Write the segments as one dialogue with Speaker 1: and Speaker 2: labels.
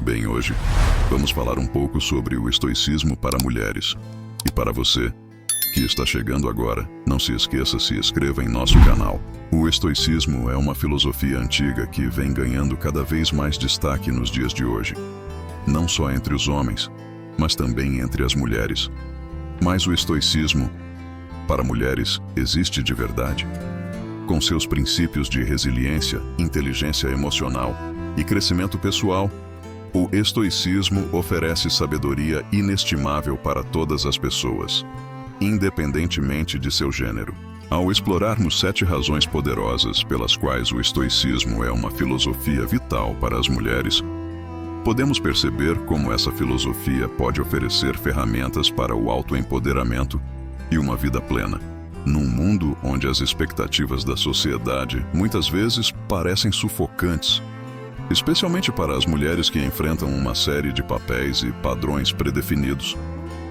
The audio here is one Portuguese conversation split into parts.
Speaker 1: Bem, hoje vamos falar um pouco sobre o estoicismo para mulheres. E para você que está chegando agora, não se esqueça, se inscreva em nosso canal. O estoicismo é uma filosofia antiga que vem ganhando cada vez mais destaque nos dias de hoje. Não só entre os homens, mas também entre as mulheres. Mas o estoicismo para mulheres existe de verdade? Com seus princípios de resiliência, inteligência emocional e crescimento pessoal, o estoicismo oferece sabedoria inestimável para todas as pessoas, independentemente de seu gênero. Ao explorarmos 7 razões poderosas pelas quais o estoicismo é uma filosofia vital para as mulheres, podemos perceber como essa filosofia pode oferecer ferramentas para o autoempoderamento e uma vida plena, num mundo onde as expectativas da sociedade muitas vezes parecem sufocantes, especialmente para as mulheres que enfrentam uma série de papéis e padrões predefinidos.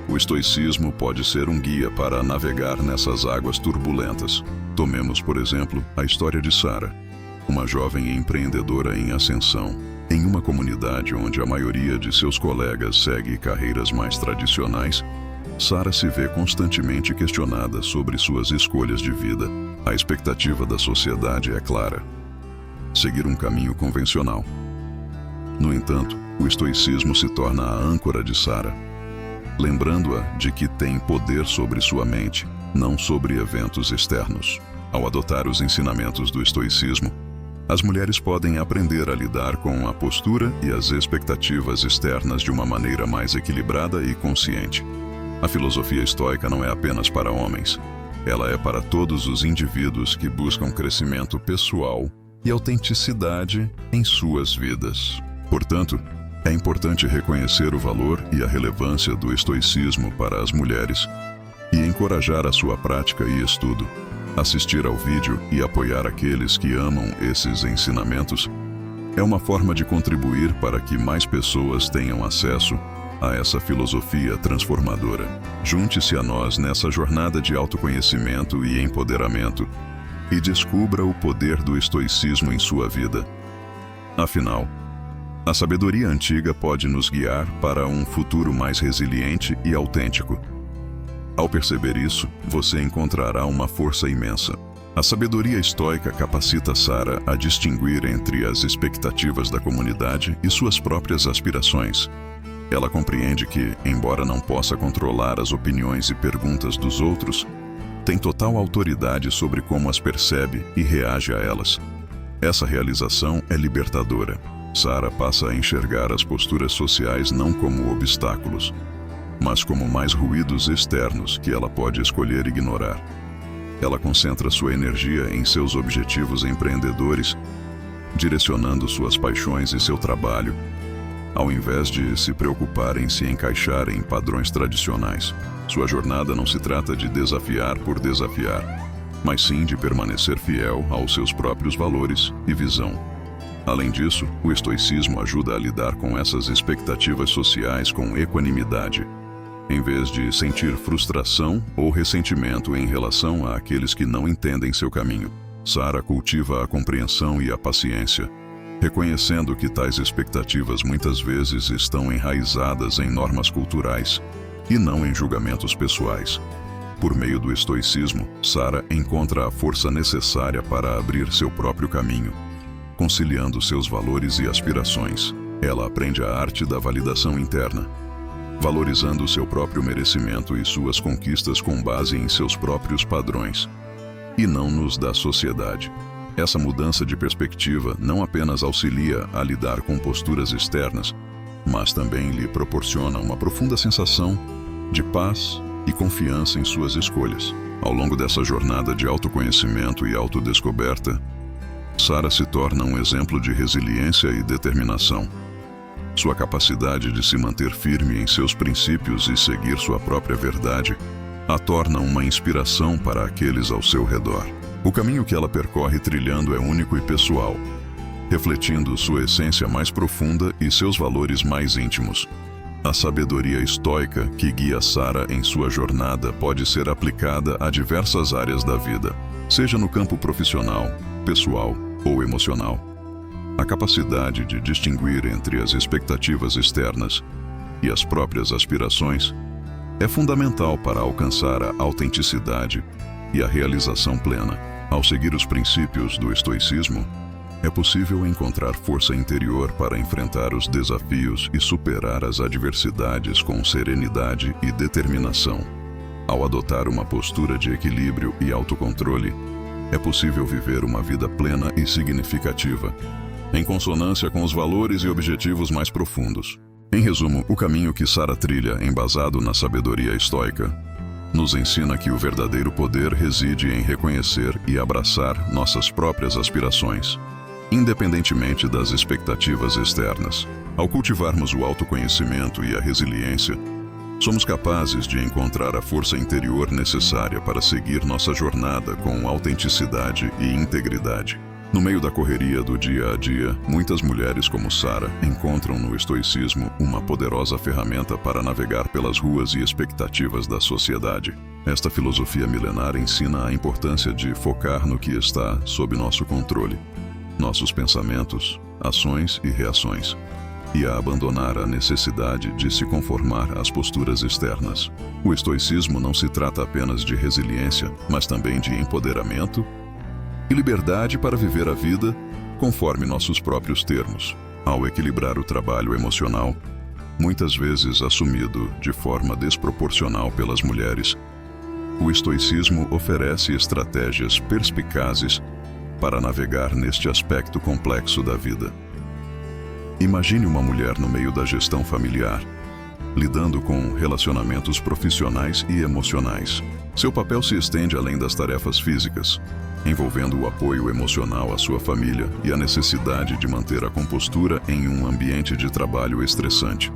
Speaker 1: O estoicismo pode ser um guia para navegar nessas águas turbulentas. Tomemos, por exemplo, a história de Sara, uma jovem empreendedora em ascensão, em uma comunidade onde a maioria de seus colegas segue carreiras mais tradicionais. Sara se vê constantemente questionada sobre suas escolhas de vida. A expectativa da sociedade é clara: seguir um caminho convencional. No entanto, o estoicismo se torna a âncora de Sara, lembrando-a de que tem poder sobre sua mente, não sobre eventos externos. Ao adotar os ensinamentos do estoicismo, as mulheres podem aprender a lidar com a postura e as expectativas externas de uma maneira mais equilibrada e consciente. A filosofia estoica não é apenas para homens. Ela é para todos os indivíduos que buscam crescimento pessoal e autenticidade em suas vidas. Portanto, é importante reconhecer o valor e a relevância do estoicismo para as mulheres e encorajar a sua prática e estudo. Assistir ao vídeo e apoiar aqueles que amam esses ensinamentos é uma forma de contribuir para que mais pessoas tenham acesso a essa filosofia transformadora. Junte-se a nós nessa jornada de autoconhecimento e empoderamento e descubra o poder do estoicismo em sua vida. Afinal, a sabedoria antiga pode nos guiar para um futuro mais resiliente e autêntico. Ao perceber isso, você encontrará uma força imensa. A sabedoria estoica capacita Sara a distinguir entre as expectativas da comunidade e suas próprias aspirações. Ela compreende que, embora não possa controlar as opiniões e perguntas dos outros, tem total autoridade sobre como as percebe e reage a elas. Essa realização é libertadora. Sara passa a enxergar as posturas sociais não como obstáculos, mas como mais ruídos externos que ela pode escolher ignorar. Ela concentra sua energia em seus objetivos empreendedores, direcionando suas paixões e seu trabalho, ao invés de se preocupar em se encaixar em padrões tradicionais. Sua jornada não se trata de desafiar por desafiar, mas sim de permanecer fiel aos seus próprios valores e visão. Além disso, o estoicismo ajuda a lidar com essas expectativas sociais com equanimidade, em vez de sentir frustração ou ressentimento em relação àqueles que não entendem seu caminho. Sara cultiva a compreensão e a paciência, reconhecendo que tais expectativas muitas vezes estão enraizadas em normas culturais e não em julgamentos pessoais. Por meio do estoicismo, Sara encontra a força necessária para abrir seu próprio caminho, conciliando seus valores e aspirações. Ela aprende a arte da validação interna, valorizando seu próprio merecimento e suas conquistas com base em seus próprios padrões, e não nos da sociedade. Essa mudança de perspectiva não apenas auxilia a lidar com posturas externas, mas também lhe proporciona uma profunda sensação de paz e confiança em suas escolhas. Ao longo dessa jornada de autoconhecimento e autodescoberta, Sara se torna um exemplo de resiliência e determinação. Sua capacidade de se manter firme em seus princípios e seguir sua própria verdade a torna uma inspiração para aqueles ao seu redor. O caminho que ela percorre trilhando é único e pessoal, refletindo sua essência mais profunda e seus valores mais íntimos. A sabedoria estoica que guia Sara em sua jornada pode ser aplicada a diversas áreas da vida, seja no campo profissional, pessoal ou emocional. A capacidade de distinguir entre as expectativas externas e as próprias aspirações é fundamental para alcançar a autenticidade e a realização plena. Ao seguir os princípios do estoicismo, é possível encontrar força interior para enfrentar os desafios e superar as adversidades com serenidade e determinação. Ao adotar uma postura de equilíbrio e autocontrole, é possível viver uma vida plena e significativa, em consonância com os valores e objetivos mais profundos. Em resumo, o caminho que Sara trilha, embasado na sabedoria estoica, nos ensina que o verdadeiro poder reside em reconhecer e abraçar nossas próprias aspirações, independentemente das expectativas externas. Ao cultivarmos o autoconhecimento e a resiliência, somos capazes de encontrar a força interior necessária para seguir nossa jornada com autenticidade e integridade. No meio da correria do dia a dia, muitas mulheres como Sara encontram no estoicismo uma poderosa ferramenta para navegar pelas ruas e expectativas da sociedade. Esta filosofia milenar ensina a importância de focar no que está sob nosso controle, nossos pensamentos, ações e reações, e a abandonar a necessidade de se conformar às posturas externas. O estoicismo não se trata apenas de resiliência, mas também de empoderamento e liberdade para viver a vida conforme nossos próprios termos. Ao equilibrar o trabalho emocional, muitas vezes assumido de forma desproporcional pelas mulheres, o estoicismo oferece estratégias perspicazes para navegar neste aspecto complexo da vida. Imagine uma mulher no meio da gestão familiar, lidando com relacionamentos profissionais e emocionais. Seu papel se estende além das tarefas físicas, envolvendo o apoio emocional à sua família e a necessidade de manter a compostura em um ambiente de trabalho estressante.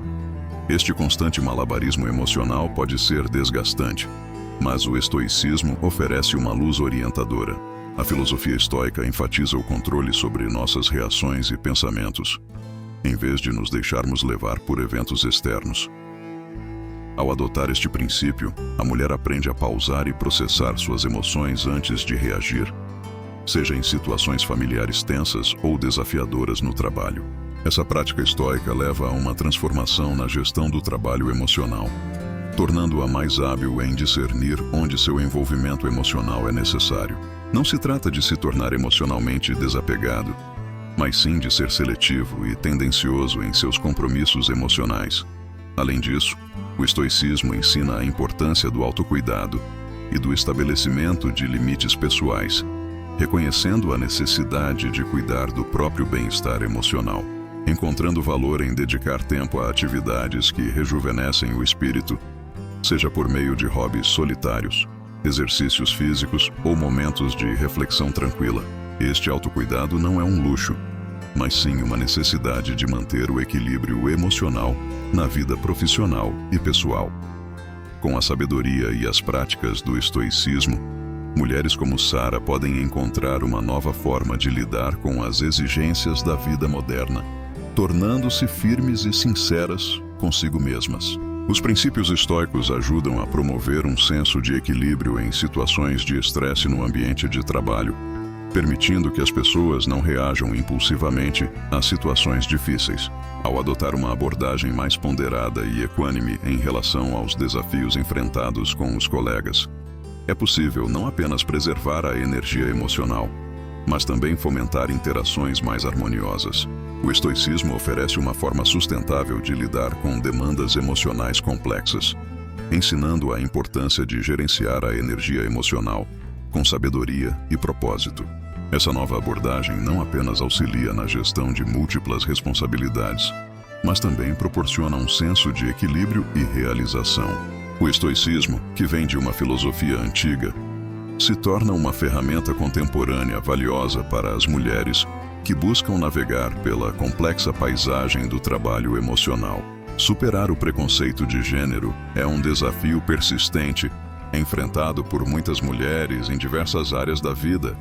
Speaker 1: Este constante malabarismo emocional pode ser desgastante, mas o estoicismo oferece uma luz orientadora. A filosofia estoica enfatiza o controle sobre nossas reações e pensamentos, em vez de nos deixarmos levar por eventos externos. Ao adotar este princípio, a mulher aprende a pausar e processar suas emoções antes de reagir, seja em situações familiares tensas ou desafiadoras no trabalho. Essa prática estoica leva a uma transformação na gestão do trabalho emocional, tornando-a mais hábil em discernir onde seu envolvimento emocional é necessário. Não se trata de se tornar emocionalmente desapegado, mas sim de ser seletivo e tendencioso em seus compromissos emocionais. Além disso, o estoicismo ensina a importância do autocuidado e do estabelecimento de limites pessoais, reconhecendo a necessidade de cuidar do próprio bem-estar emocional, encontrando valor em dedicar tempo a atividades que rejuvenescem o espírito, seja por meio de hobbies solitários, exercícios físicos ou momentos de reflexão tranquila. Este autocuidado não é um luxo, mas sim uma necessidade de manter o equilíbrio emocional na vida profissional e pessoal. Com a sabedoria e as práticas do estoicismo, mulheres como Sara podem encontrar uma nova forma de lidar com as exigências da vida moderna, tornando-se firmes e sinceras consigo mesmas. Os princípios estoicos ajudam a promover um senso de equilíbrio em situações de estresse no ambiente de trabalho, permitindo que as pessoas não reajam impulsivamente a situações difíceis. Ao adotar uma abordagem mais ponderada e equânime em relação aos desafios enfrentados com os colegas, é possível não apenas preservar a energia emocional, mas também fomentar interações mais harmoniosas. O estoicismo oferece uma forma sustentável de lidar com demandas emocionais complexas, ensinando a importância de gerenciar a energia emocional com sabedoria e propósito. Essa nova abordagem não apenas auxilia na gestão de múltiplas responsabilidades, mas também proporciona um senso de equilíbrio e realização. O estoicismo, que vem de uma filosofia antiga, se torna uma ferramenta contemporânea valiosa para as mulheres que buscam navegar pela complexa paisagem do trabalho emocional. Superar o preconceito de gênero é um desafio persistente enfrentado por muitas mulheres em diversas áreas da vida,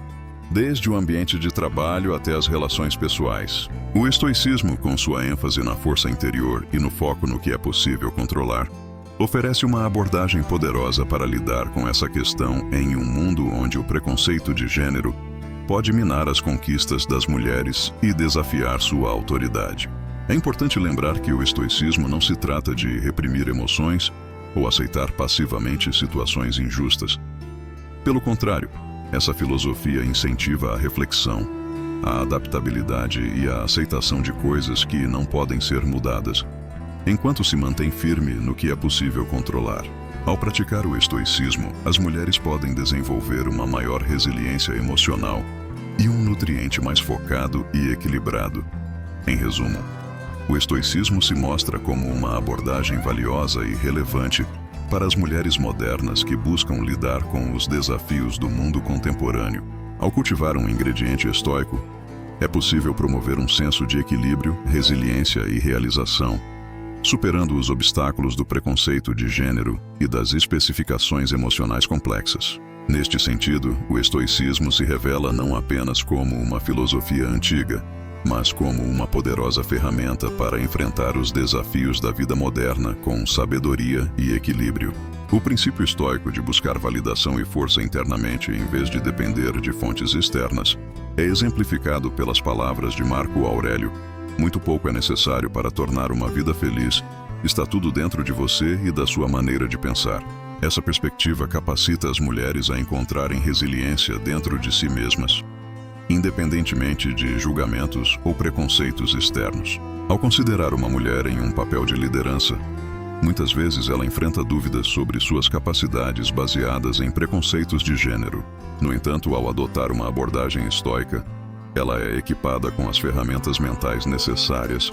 Speaker 1: desde o ambiente de trabalho até as relações pessoais. O estoicismo, com sua ênfase na força interior e no foco no que é possível controlar, oferece uma abordagem poderosa para lidar com essa questão em um mundo onde o preconceito de gênero pode minar as conquistas das mulheres e desafiar sua autoridade. É importante lembrar que o estoicismo não se trata de reprimir emoções ou aceitar passivamente situações injustas. Pelo contrário, essa filosofia incentiva a reflexão, a adaptabilidade e a aceitação de coisas que não podem ser mudadas, enquanto se mantém firme no que é possível controlar. Ao praticar o estoicismo, as mulheres podem desenvolver uma maior resiliência emocional e um nutriente mais focado e equilibrado. Em resumo, o estoicismo se mostra como uma abordagem valiosa e relevante para as mulheres modernas que buscam lidar com os desafios do mundo contemporâneo. Ao cultivar um ingrediente estoico, é possível promover um senso de equilíbrio, resiliência e realização, superando os obstáculos do preconceito de gênero e das especificações emocionais complexas. Neste sentido, o estoicismo se revela não apenas como uma filosofia antiga, mas como uma poderosa ferramenta para enfrentar os desafios da vida moderna com sabedoria e equilíbrio. O princípio estoico de buscar validação e força internamente em vez de depender de fontes externas é exemplificado pelas palavras de Marco Aurélio: "Muito pouco é necessário para tornar uma vida feliz, está tudo dentro de você e da sua maneira de pensar." Essa perspectiva capacita as mulheres a encontrarem resiliência dentro de si mesmas, independentemente de julgamentos ou preconceitos externos. Ao considerar uma mulher em um papel de liderança, muitas vezes ela enfrenta dúvidas sobre suas capacidades baseadas em preconceitos de gênero. No entanto, ao adotar uma abordagem estoica, ela é equipada com as ferramentas mentais necessárias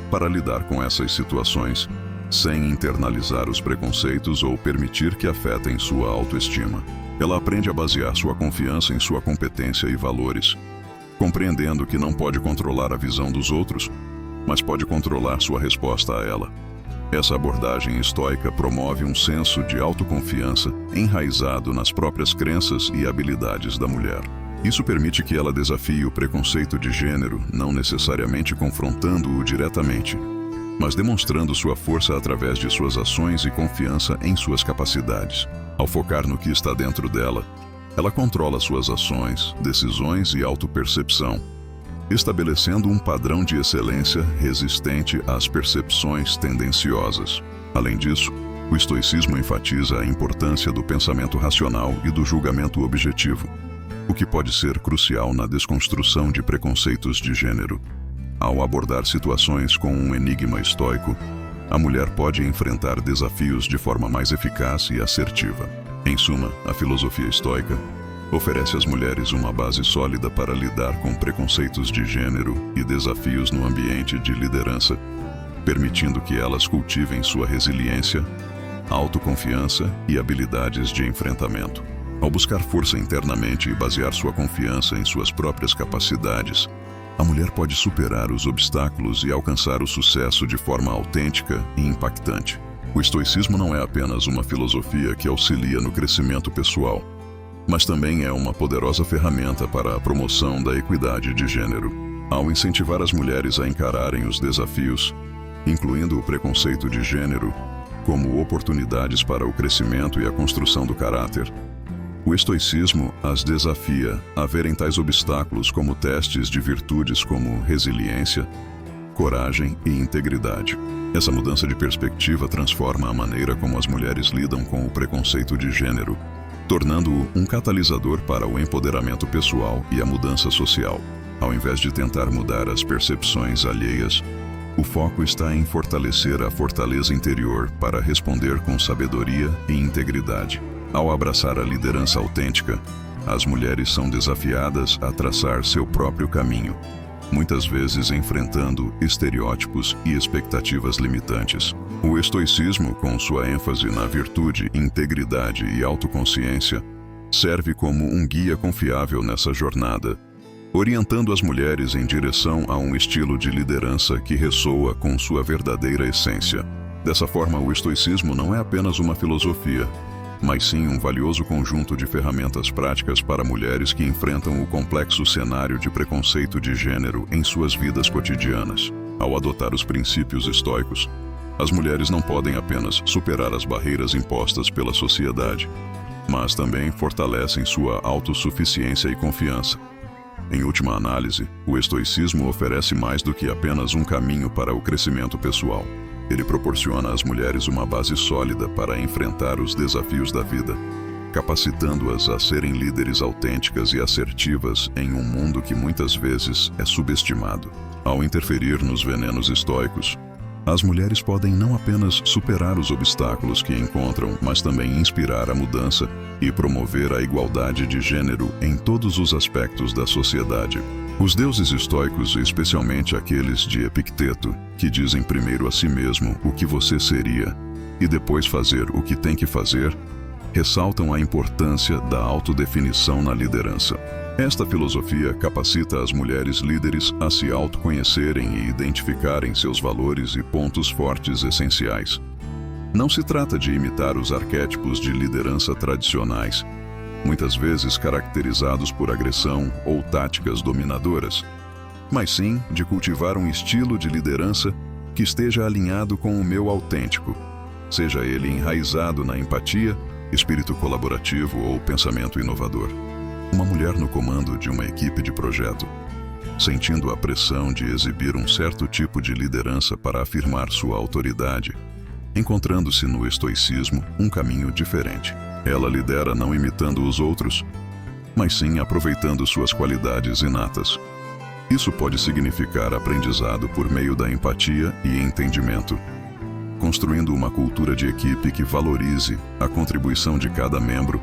Speaker 1: para lidar com essas situações, sem internalizar os preconceitos ou permitir que afetem sua autoestima. Ela aprende a basear sua confiança em sua competência e valores, compreendendo que não pode controlar a visão dos outros, mas pode controlar sua resposta a ela. Essa abordagem estoica promove um senso de autoconfiança enraizado nas próprias crenças e habilidades da mulher. Isso permite que ela desafie o preconceito de gênero, não necessariamente confrontando-o diretamente, mas demonstrando sua força através de suas ações e confiança em suas capacidades. Ao focar no que está dentro dela, ela controla suas ações, decisões e autopercepção, estabelecendo um padrão de excelência resistente às percepções tendenciosas. Além disso, o estoicismo enfatiza a importância do pensamento racional e do julgamento objetivo, o que pode ser crucial na desconstrução de preconceitos de gênero. Ao abordar situações com um enigma estoico, a mulher pode enfrentar desafios de forma mais eficaz e assertiva. Em suma, a filosofia estoica oferece às mulheres uma base sólida para lidar com preconceitos de gênero e desafios no ambiente de liderança, permitindo que elas cultivem sua resiliência, autoconfiança e habilidades de enfrentamento. Ao buscar força internamente e basear sua confiança em suas próprias capacidades, a mulher pode superar os obstáculos e alcançar o sucesso de forma autêntica e impactante. O estoicismo não é apenas uma filosofia que auxilia no crescimento pessoal, mas também é uma poderosa ferramenta para a promoção da equidade de gênero. Ao incentivar as mulheres a encararem os desafios, incluindo o preconceito de gênero, como oportunidades para o crescimento e a construção do caráter, o estoicismo as desafia a verem tais obstáculos como testes de virtudes como resiliência, coragem e integridade. Essa mudança de perspectiva transforma a maneira como as mulheres lidam com o preconceito de gênero, tornando-o um catalisador para o empoderamento pessoal e a mudança social. Ao invés de tentar mudar as percepções alheias, o foco está em fortalecer a fortaleza interior para responder com sabedoria e integridade. Ao abraçar a liderança autêntica, as mulheres são desafiadas a traçar seu próprio caminho, muitas vezes enfrentando estereótipos e expectativas limitantes. O estoicismo, com sua ênfase na virtude, integridade e autoconsciência, serve como um guia confiável nessa jornada, orientando as mulheres em direção a um estilo de liderança que ressoa com sua verdadeira essência. Dessa forma, o estoicismo não é apenas uma filosofia, mas sim um valioso conjunto de ferramentas práticas para mulheres que enfrentam o complexo cenário de preconceito de gênero em suas vidas cotidianas. Ao adotar os princípios estoicos, as mulheres não podem apenas superar as barreiras impostas pela sociedade, mas também fortalecem sua autossuficiência e confiança, Em última análise, o estoicismo oferece mais do que apenas um caminho para o crescimento pessoal. Ele proporciona às mulheres uma base sólida para enfrentar os desafios da vida, capacitando-as a serem líderes autênticas e assertivas em um mundo que muitas vezes é subestimado. Ao interferir nos venenos estoicos, as mulheres podem não apenas superar os obstáculos que encontram, mas também inspirar a mudança e promover a igualdade de gênero em todos os aspectos da sociedade. Os deuses estoicos, especialmente aqueles de Epicteto, que dizem primeiro a si mesmo o que você seria e depois fazer o que tem que fazer, ressaltam a importância da autodefinição na liderança. Esta filosofia capacita as mulheres líderes a se autoconhecerem e identificarem seus valores e pontos fortes essenciais. Não se trata de imitar os arquétipos de liderança tradicionais, muitas vezes caracterizados por agressão ou táticas dominadoras, mas sim de cultivar um estilo de liderança que esteja alinhado com o meu autêntico, seja ele enraizado na empatia, espírito colaborativo ou pensamento inovador. Uma mulher no comando de uma equipe de projeto, sentindo a pressão de exibir um certo tipo de liderança para afirmar sua autoridade, encontrando-se no estoicismo um caminho diferente. Ela lidera não imitando os outros, mas sim aproveitando suas qualidades inatas. Isso pode significar aprendizado por meio da empatia e entendimento, construindo uma cultura de equipe que valorize a contribuição de cada membro,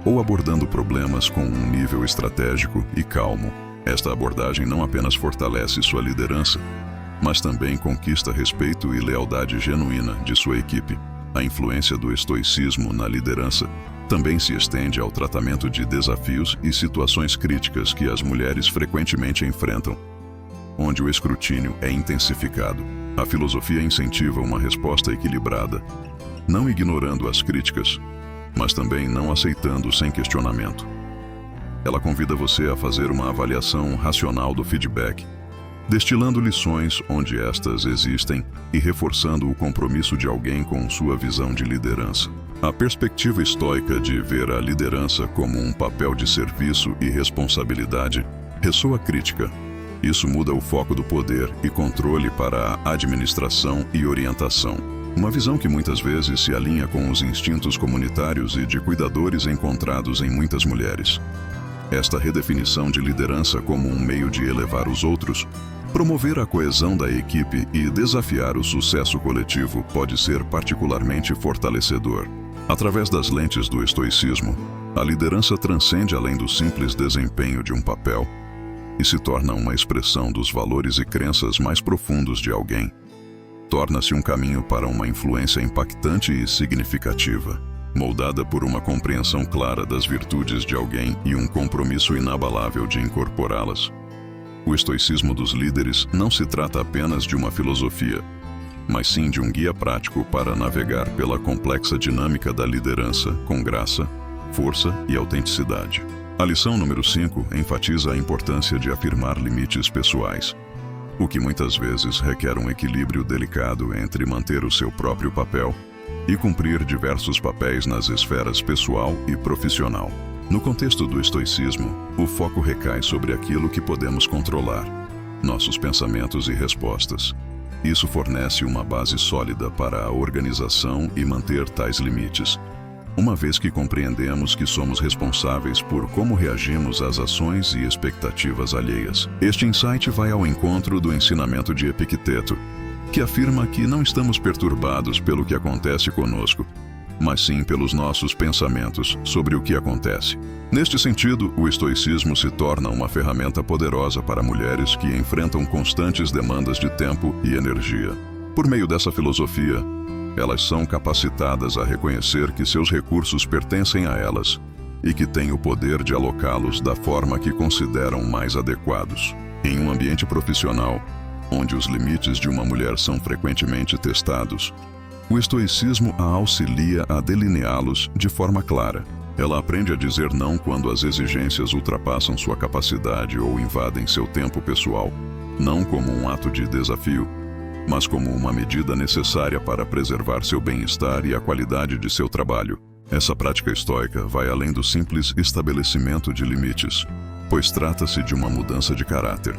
Speaker 1: ou abordando problemas com um nível estratégico e calmo. Esta abordagem não apenas fortalece sua liderança, mas também conquista respeito e lealdade genuína de sua equipe. A influência do estoicismo na liderança também se estende ao tratamento de desafios e situações críticas que as mulheres frequentemente enfrentam, onde o escrutínio é intensificado. A filosofia incentiva uma resposta equilibrada, não ignorando as críticas, mas também não aceitando sem questionamento. Ela convida você a fazer uma avaliação racional do feedback, destilando lições onde estas existem e reforçando o compromisso de alguém com sua visão de liderança. A perspectiva estoica de ver a liderança como um papel de serviço e responsabilidade ressoa crítica. Isso muda o foco do poder e controle para a administração e orientação. Uma visão que muitas vezes se alinha com os instintos comunitários e de cuidadores encontrados em muitas mulheres. Esta redefinição de liderança como um meio de elevar os outros, promover a coesão da equipe e desafiar o sucesso coletivo pode ser particularmente fortalecedor. Através das lentes do estoicismo, a liderança transcende além do simples desempenho de um papel e se torna uma expressão dos valores e crenças mais profundos de alguém. Torna-se um caminho para uma influência impactante e significativa, moldada por uma compreensão clara das virtudes de alguém e um compromisso inabalável de incorporá-las. O estoicismo dos líderes não se trata apenas de uma filosofia, mas sim de um guia prático para navegar pela complexa dinâmica da liderança com graça, força e autenticidade. A lição número 5 enfatiza a importância de afirmar limites pessoais, o que muitas vezes requer um equilíbrio delicado entre manter o seu próprio papel e cumprir diversos papéis nas esferas pessoal e profissional. No contexto do estoicismo, o foco recai sobre aquilo que podemos controlar, nossos pensamentos e respostas. Isso fornece uma base sólida para a organização e manter tais limites, uma vez que compreendemos que somos responsáveis por como reagimos às ações e expectativas alheias. Este insight vai ao encontro do ensinamento de Epicteto, que afirma que não estamos perturbados pelo que acontece conosco, mas sim pelos nossos pensamentos sobre o que acontece. Neste sentido, o estoicismo se torna uma ferramenta poderosa para mulheres que enfrentam constantes demandas de tempo e energia. Por meio dessa filosofia, elas são capacitadas a reconhecer que seus recursos pertencem a elas e que têm o poder de alocá-los da forma que consideram mais adequados. Em um ambiente profissional, onde os limites de uma mulher são frequentemente testados, o estoicismo a auxilia a delineá-los de forma clara. Ela aprende a dizer não quando as exigências ultrapassam sua capacidade ou invadem seu tempo pessoal, não como um ato de desafio, mas como uma medida necessária para preservar seu bem-estar e a qualidade de seu trabalho. Essa prática estoica vai além do simples estabelecimento de limites. pois trata-se de uma mudança de caráter,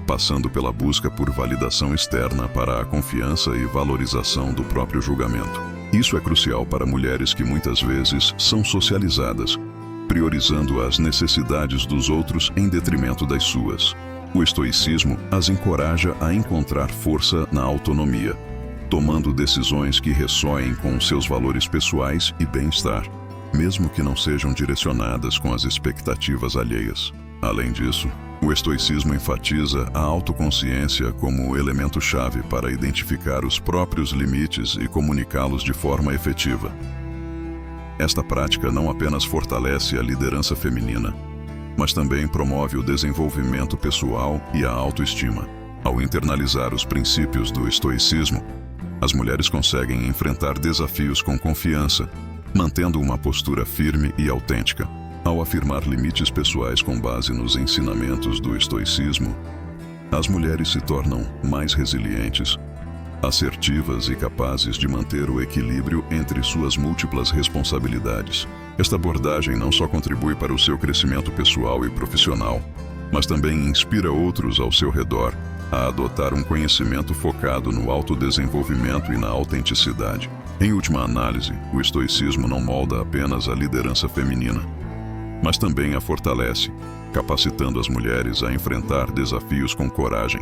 Speaker 1: passando pela busca por validação externa para a confiança e valorização do próprio julgamento. Isso é crucial para mulheres que muitas vezes são socializadas, priorizando as necessidades dos outros em detrimento das suas. O estoicismo as encoraja a encontrar força na autonomia, tomando decisões que ressoem com seus valores pessoais e bem-estar, mesmo que não sejam direcionadas com as expectativas alheias. Além disso, o estoicismo enfatiza a autoconsciência como elemento-chave para identificar os próprios limites e comunicá-los de forma efetiva. Esta prática não apenas fortalece a liderança feminina, mas também promove o desenvolvimento pessoal e a autoestima. Ao internalizar os princípios do estoicismo, as mulheres conseguem enfrentar desafios com confiança, mantendo uma postura firme e autêntica. Ao afirmar limites pessoais com base nos ensinamentos do estoicismo, as mulheres se tornam mais resilientes, assertivas e capazes de manter o equilíbrio entre suas múltiplas responsabilidades. Esta abordagem não só contribui para o seu crescimento pessoal e profissional, mas também inspira outros ao seu redor a adotar um conhecimento focado no autodesenvolvimento e na autenticidade. Em última análise, o estoicismo não molda apenas a liderança feminina, mas também a fortalece, capacitando as mulheres a enfrentar desafios com coragem,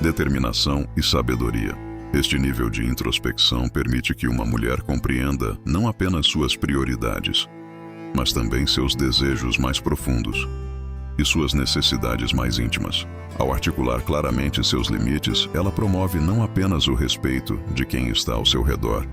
Speaker 1: determinação e sabedoria. Este nível de introspecção permite que uma mulher compreenda não apenas suas prioridades, mas também seus desejos mais profundos e suas necessidades mais íntimas. Ao articular claramente seus limites, ela promove não apenas o respeito de quem está ao seu redor,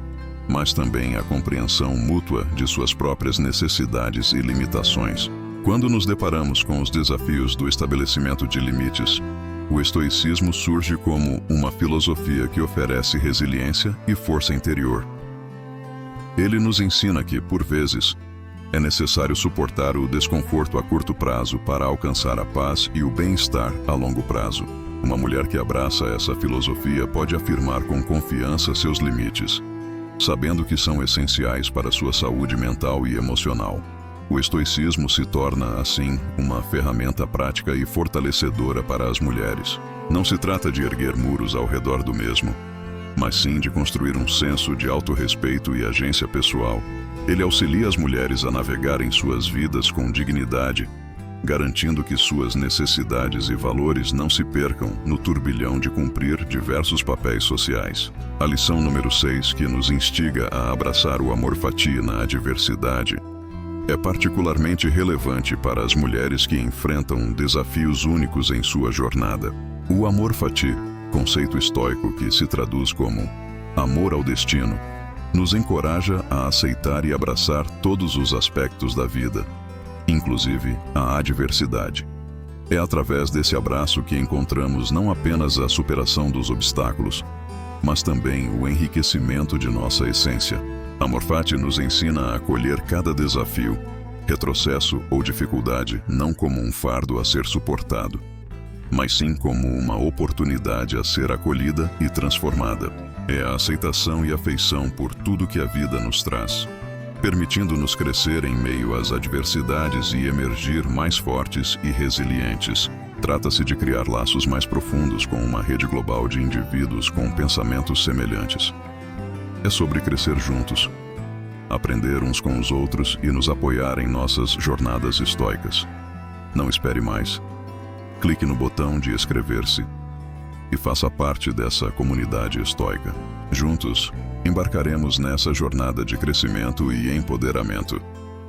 Speaker 1: mas também a compreensão mútua de suas próprias necessidades e limitações. Quando nos deparamos com os desafios do estabelecimento de limites, o estoicismo surge como uma filosofia que oferece resiliência e força interior. Ele nos ensina que, por vezes, é necessário suportar o desconforto a curto prazo para alcançar a paz e o bem-estar a longo prazo. Uma mulher que abraça essa filosofia pode afirmar com confiança seus limites, sabendo que são essenciais para sua saúde mental e emocional. O estoicismo se torna, assim, uma ferramenta prática e fortalecedora para as mulheres. Não se trata de erguer muros ao redor do mesmo, mas sim de construir um senso de autorrespeito e agência pessoal. Ele auxilia as mulheres a navegarem suas vidas com dignidade, garantindo que suas necessidades e valores não se percam no turbilhão de cumprir diversos papéis sociais. A lição número 6, que nos instiga a abraçar o amor fati na adversidade, é particularmente relevante para as mulheres que enfrentam desafios únicos em sua jornada. O amor fati, conceito estoico que se traduz como amor ao destino, nos encoraja a aceitar e abraçar todos os aspectos da vida, inclusive a adversidade. É através desse abraço que encontramos não apenas a superação dos obstáculos, mas também o enriquecimento de nossa essência. Amor fati nos ensina a acolher cada desafio, retrocesso ou dificuldade não como um fardo a ser suportado, mas sim como uma oportunidade a ser acolhida e transformada. É a aceitação e afeição por tudo que a vida nos traz, permitindo-nos crescer em meio às adversidades e emergir mais fortes e resilientes. Trata-se de criar laços mais profundos com uma rede global de indivíduos com pensamentos semelhantes. É sobre crescer juntos, aprender uns com os outros e nos apoiar em nossas jornadas estoicas. Não espere mais. Clique no botão de inscrever-se e faça parte dessa comunidade estoica. Juntos, embarcaremos nessa jornada de crescimento e empoderamento.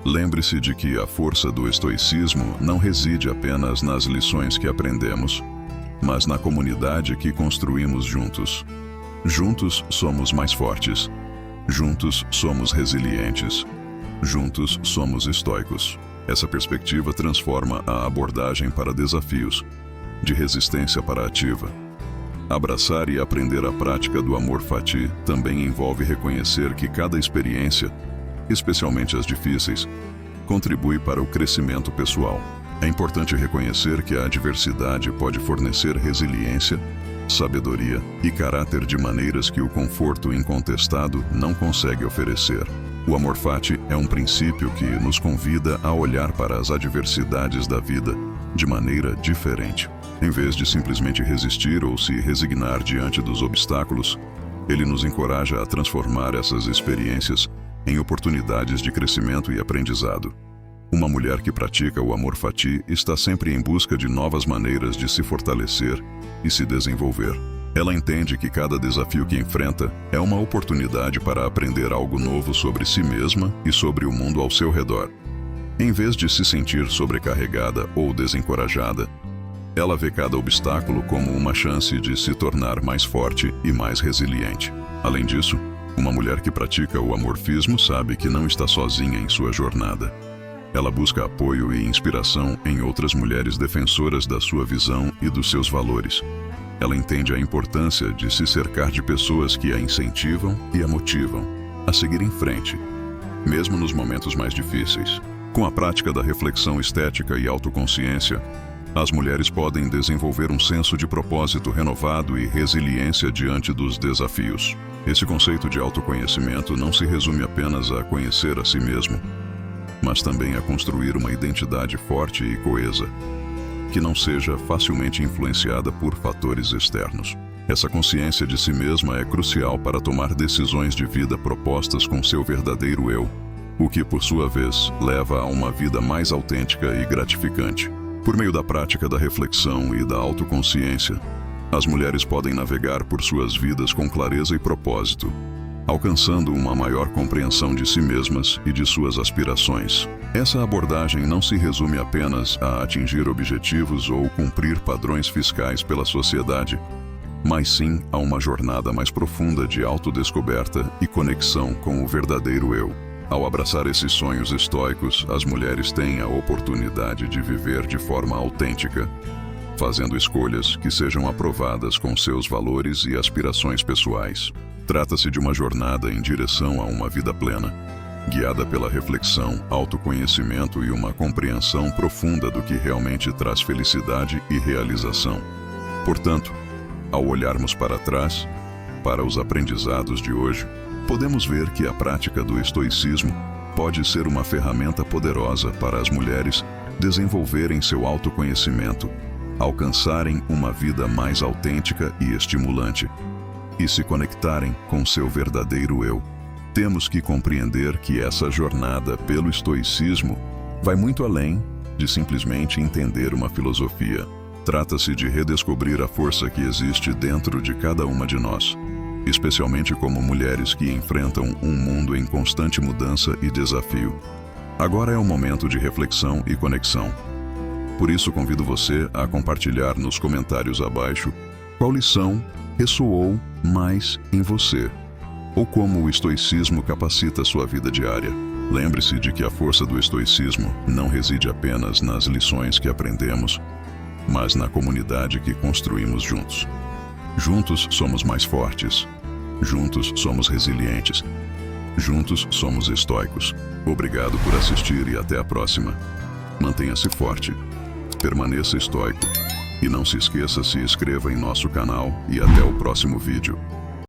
Speaker 1: Lembre-se de que a força do estoicismo não reside apenas nas lições que aprendemos, mas na comunidade que construímos juntos. Juntos somos mais fortes. Juntos somos resilientes. Juntos somos estoicos. Essa perspectiva transforma a abordagem para desafios, de resistência para ativa. Abraçar e aprender a prática do amor fati também envolve reconhecer que cada experiência, especialmente as difíceis, contribui para o crescimento pessoal. É importante reconhecer que a adversidade pode fornecer resiliência, sabedoria e caráter de maneiras que o conforto incontestado não consegue oferecer. O amor fati é um princípio que nos convida a olhar para as adversidades da vida de maneira diferente. Em vez de simplesmente resistir ou se resignar diante dos obstáculos, ele nos encoraja a transformar essas experiências em oportunidades de crescimento e aprendizado. Uma mulher que pratica o amor fati está sempre em busca de novas maneiras de se fortalecer e se desenvolver. Ela entende que cada desafio que enfrenta é uma oportunidade para aprender algo novo sobre si mesma e sobre o mundo ao seu redor. Em vez de se sentir sobrecarregada ou desencorajada, ela vê cada obstáculo como uma chance de se tornar mais forte e mais resiliente. Além disso, uma mulher que pratica o amorfismo sabe que não está sozinha em sua jornada. Ela busca apoio e inspiração em outras mulheres defensoras da sua visão e dos seus valores. Ela entende a importância de se cercar de pessoas que a incentivam e a motivam a seguir em frente, mesmo nos momentos mais difíceis. Com a prática da reflexão estética e autoconsciência, as mulheres podem desenvolver um senso de propósito renovado e resiliência diante dos desafios. Esse conceito de autoconhecimento não se resume apenas a conhecer a si mesmo, mas também a construir uma identidade forte e coesa, que não seja facilmente influenciada por fatores externos. Essa consciência de si mesma é crucial para tomar decisões de vida propostas com seu verdadeiro eu, o que, por sua vez, leva a uma vida mais autêntica e gratificante. Por meio da prática da reflexão e da autoconsciência, as mulheres podem navegar por suas vidas com clareza e propósito, alcançando uma maior compreensão de si mesmas e de suas aspirações. Essa abordagem não se resume apenas a atingir objetivos ou cumprir padrões fiscais pela sociedade, mas sim a uma jornada mais profunda de autodescoberta e conexão com o verdadeiro eu. Ao abraçar esses sonhos estoicos, as mulheres têm a oportunidade de viver de forma autêntica, fazendo escolhas que sejam aprovadas com seus valores e aspirações pessoais. Trata-se de uma jornada em direção a uma vida plena, guiada pela reflexão, autoconhecimento e uma compreensão profunda do que realmente traz felicidade e realização. Portanto, ao olharmos para trás, para os aprendizados de hoje, podemos ver que a prática do estoicismo pode ser uma ferramenta poderosa para as mulheres desenvolverem seu autoconhecimento, alcançarem uma vida mais autêntica e estimulante, e se conectarem com seu verdadeiro eu. Temos que compreender que essa jornada pelo estoicismo vai muito além de simplesmente entender uma filosofia. Trata-se de redescobrir a força que existe dentro de cada uma de nós, especialmente como mulheres que enfrentam um mundo em constante mudança e desafio. Agora é o momento de reflexão e conexão. Por isso convido você a compartilhar nos comentários abaixo qual lição ressoou mais em você, ou como o estoicismo capacita sua vida diária. Lembre-se de que a força do estoicismo não reside apenas nas lições que aprendemos, mas na comunidade que construímos juntos. Juntos somos mais fortes. Juntos somos resilientes. Juntos somos estoicos. Obrigado por assistir e até a próxima. Mantenha-se forte, permaneça estoico e não se esqueça, se inscreva em nosso canal e até o próximo vídeo.